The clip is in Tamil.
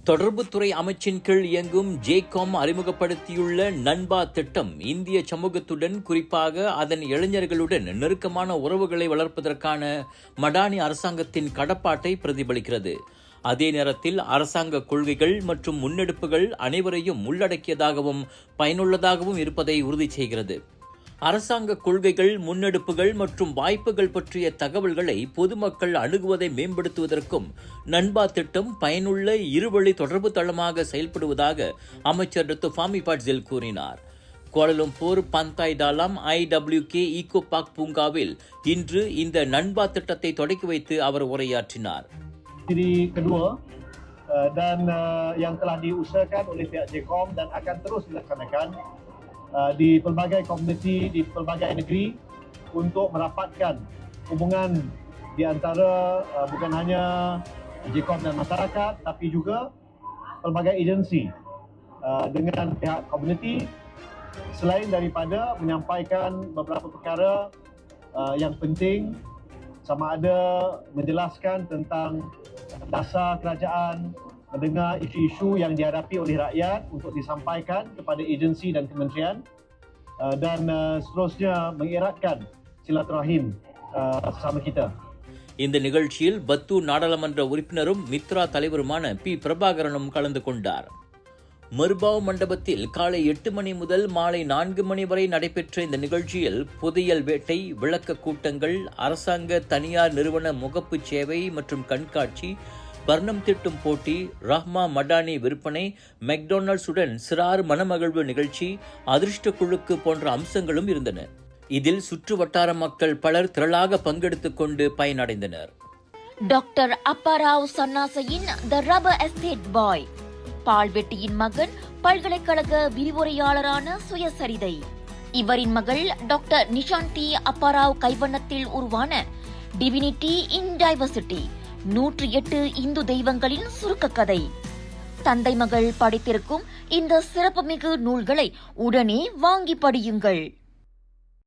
தொடர்புத்துறை அமைச்சின் கீழ் இயங்கும் ஜேகாம் அறிமுகப்படுத்தியுள்ள நண்பா திட்டம் இந்திய சமூகத்துடன், குறிப்பாக அதன் இளைஞர்களுடன் நெருக்கமான உறவுகளை வளர்ப்பதற்கான மடானி அரசாங்கத்தின் கடப்பாட்டை பிரதிபலிக்கிறது. அதே நேரத்தில் அரசாங்க கொள்கைகள் மற்றும் முன்னெடுப்புகள் அனைவரையும் உள்ளடக்கியதாகவும் பயனுள்ளதாகவும் இருப்பதை உறுதி செய்கிறது. அரசாங்க கொள்கைகள், முன்னெடுப்புகள் மற்றும் வாய்ப்புகள் பற்றிய தகவல்களை பொதுமக்கள் அணுகுவதை மேம்படுத்துவதற்கும் நண்பா திட்டம் பயனுள்ள இருவழி தொடர்பு தளமாக செயல்படுவதாக அமைச்சர் டாக்டர் ஃபாமி பாட்சில் கூறினார். Kuala Lumpur Pantai Dalam IWK eco park பூங்காவில் இன்று இந்த நண்பா திட்டத்தை தொடக்கி வைத்து அவர் உரையாற்றினார். Jadi kedua dan yang telah diusahakan oleh pihak JKOM dan akan terus dilaksanakan di pelbagai komuniti, di pelbagai negeri untuk merapatkan hubungan di antara bukan hanya JKOM dan masyarakat tapi juga pelbagai agensi dengan pihak komuniti selain daripada menyampaikan beberapa perkara yang penting sama ada menjelaskan tentang dasar kerajaan, mendengar isu-isu yang dihadapi oleh rakyat untuk disampaikan kepada agensi dan kementerian dan seterusnya mengeratkan silaturahim sesama kita. இந்த நிகழ்ச்சியில் பத்தூர் நாடாளுமன்ற உறுப்பினரும் மித்ரா தலைவருமான பி பிரபாகரனும் கலந்து கொண்டார். மர்பாவ் மண்டபத்தில் காலை 8 மணி முதல் மாலை 4 மணி வரை நடைபெற்ற இந்த நிகழ்ச்சியில் புதையல் வேட்டை, விளக்க கூட்டங்கள், அரசாங்க தனியார் நிறுவன முகப்பு சேவை மற்றும் கண்காட்சி, வர்ணம் திட்டும் போட்டி, ரஹ்மா மடானி விற்பனை, மெக்டொனால்ட்ஸுடன் சிறார் மனமகிழ்வு நிகழ்ச்சி, அதிர்ஷ்ட குழுக்கு போன்ற அம்சங்களும் இருந்தன. இதில் சுற்று வட்டார மக்கள் பலர் திரளாக பங்கெடுத்துக் கொண்டு பயனடைந்தனர். டாக்டர் அப்பாராவ் சன்னாசையின் த ரப்பர் எஸ்டேட் பாய், பால்வெட்டியின் மகன், பல்கலைக்கழக விரிவுரையாளரான சுயசரிதை. இவரின் மகள் டாக்டர் நிஷாந்தி அப்பாராவ் கைவண்ணத்தில் உருவான டிவினிட்டி இன் டைவர்சிட்டி, 108 இந்து தெய்வங்களின் சுருக்க கதை. தந்தை மகள் படைத்திருக்கும் இந்த சிறப்புமிகு நூல்களை உடனே வாங்கி படியுங்கள்.